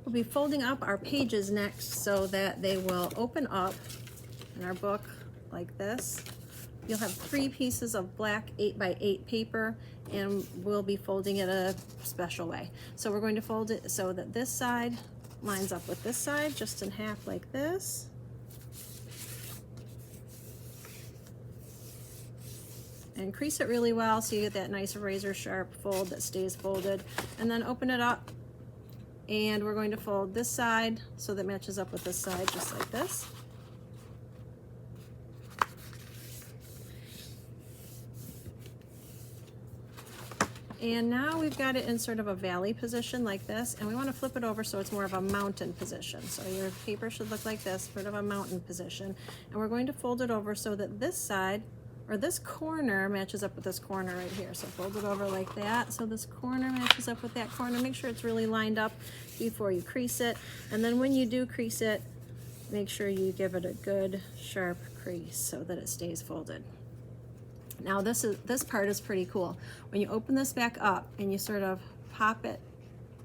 We'll be folding up our pages next so that they will open up in our book like this. You'll have 3 pieces of black 8x8 paper, and we'll be folding it a special way. So we're going to fold it so that this side lines up with this side, just in half like this. And crease it really well so you get that nice razor sharp fold that stays folded. And then open it up, and we're going to fold this side so that matches up with this side, just like this. And now we've got it in sort of a valley position like this, and we want to flip it over so it's more of a mountain position. So your paper should look like this, sort of a mountain position. And we're going to fold it over so that this side, or this corner, matches up with this corner right here. So fold it over like that so this corner matches up with that corner. Make sure it's really lined up before you crease it. And then when you do crease it, make sure you give it a good sharp crease so that it stays folded. Now this part is pretty cool. When you open this back up and you sort of pop it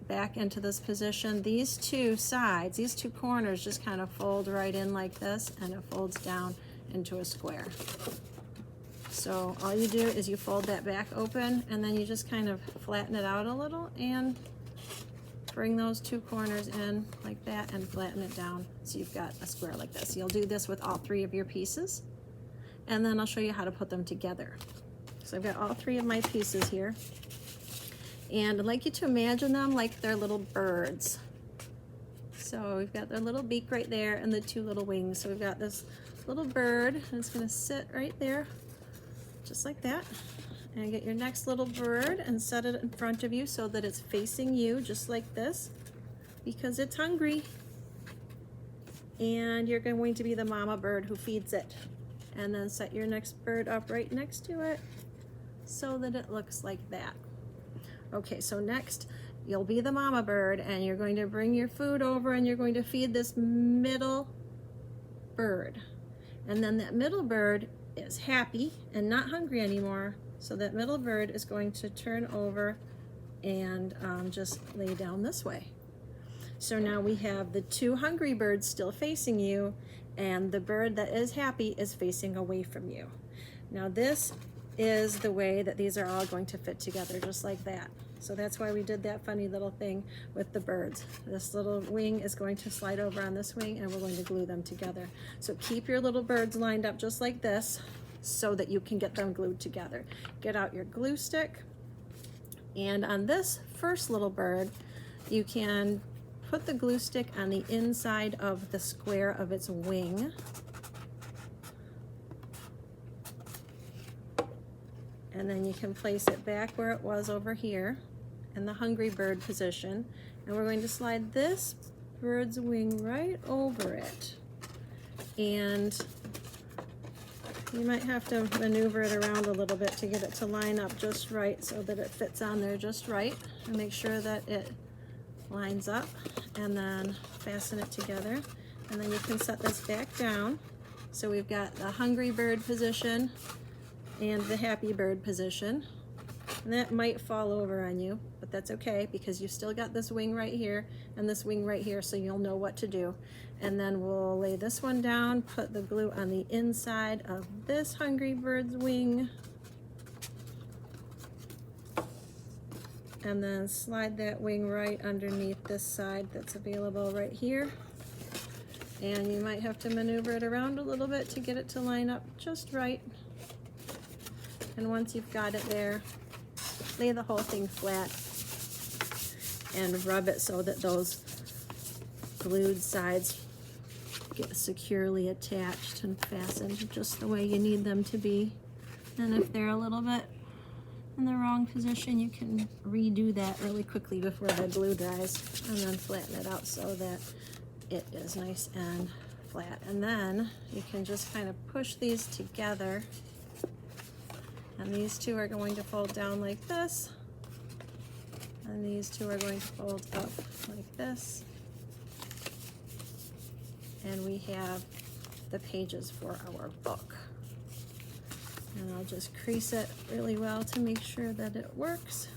back into this position, these 2 sides, these 2 corners just kind of fold right in like this, and it folds down into a square. So all you do is you fold that back open, and then you just kind of flatten it out a little and bring those 2 corners in like that and flatten it down so you've got a square like this. You'll do this with all 3 of your pieces, and then I'll show you how to put them together. So I've got all 3 of my pieces here, and I'd like you to imagine them like they're little birds. So we've got their little beak right there and the 2 little wings. So we've got this little bird, and it's going to sit right there just like that. And get your next little bird and set it in front of you so that it's facing you just like this, because it's hungry, and you're going to be the mama bird who feeds it. And then set your next bird up right next to it so that it looks like that. Okay, so next you'll be the mama bird, and you're going to bring your food over, and you're going to feed this middle bird. And then that middle bird is happy and not hungry anymore, so that middle bird is going to turn over and just lay down this way. So now we have the 2 hungry birds still facing you, and the bird that is happy is facing away from you. Now this is the way that these are all going to fit together, just like that. So that's why we did that funny little thing with the birds. This little wing is going to slide over on this wing, and we're going to glue them together. So keep your little birds lined up just like this so that you can get them glued together. Get out your glue stick, and on this first little bird, you can put the glue stick on the inside of the square of its wing. And then you can place it back where it was over here in the hungry bird position. And we're going to slide this bird's wing right over it. And you might have to maneuver it around a little bit to get it to line up just right so that it fits on there just right. And make sure that it lines up, and then fasten it together. And then you can set this back down. So we've got the hungry bird position and the happy bird position. And that might fall over on you, but that's okay, because you've still got this wing right here and this wing right here, so you'll know what to do. And then we'll lay this one down, put the glue on the inside of this hungry bird's wing, and then slide that wing right underneath this side that's available right here. And you might have to maneuver it around a little bit to get it to line up just right. And once you've got it there, lay the whole thing flat and rub it so that those glued sides get securely attached and fastened just the way you need them to be. And if they're a little bit in the wrong position, you can redo that really quickly before the glue dries, and then flatten it out so that it is nice and flat. And then you can just kind of push these together, and these 2 are going to fold down like this, and these 2 are going to fold up like this, and we have the pages for our book. And I'll just crease it really well to make sure that it works,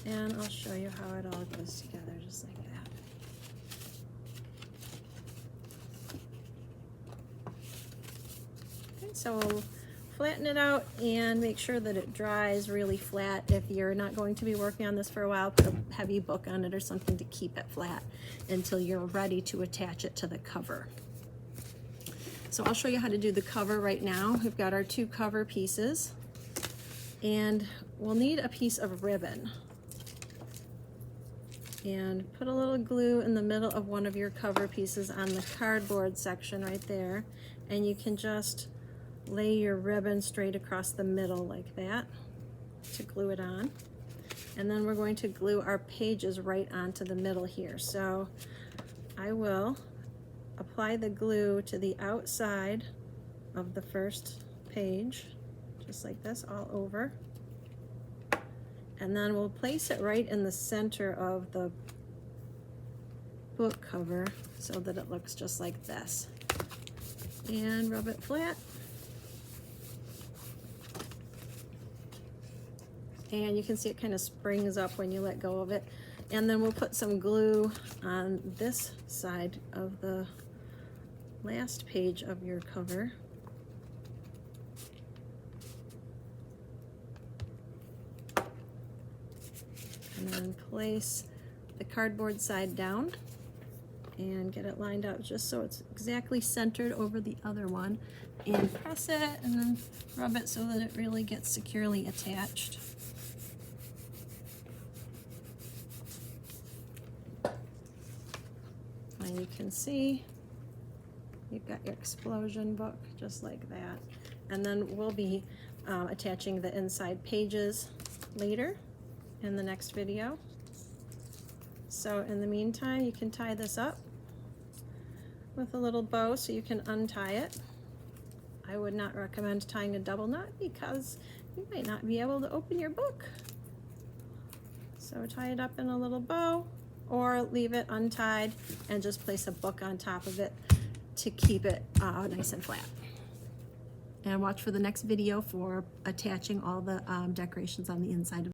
and I'll show you how it all goes together. Just just like that. Okay, so we'll flatten it out and make sure that it dries really flat. If you're not going to be working on this for a while, put a heavy book on it or something to keep it flat until you're ready to attach it to the cover. So I'll show you how to do the cover right now. We've got our 2 cover pieces, and we'll need a piece of ribbon. And put a little glue in the middle of one of your cover pieces on the cardboard section right there, and you can just lay your ribbon straight across the middle like that to glue it on. And then we're going to glue our pages right onto the middle here. So I will apply the glue to the outside of the first page, just like this, all over. And then we'll place it right in the center of the book cover so that it looks just like this. And rub it flat. And you can see it kind of springs up when you let go of it. And then we'll put some glue on this side of the last page of your cover. And then place the cardboard side down and get it lined up just so it's exactly centered over the other one, and press it and then rub it so that it really gets securely attached. And you can see you've got your explosion book just like that. And then we'll be attaching the inside pages later in the next video. So in the meantime, you can tie this up with a little bow so you can untie it. I would not recommend tying a double knot because you might not be able to open your book. So tie it up in a little bow, or leave it untied and just place a book on top of it to keep it nice and flat. And watch for the next video for attaching all the decorations on the inside of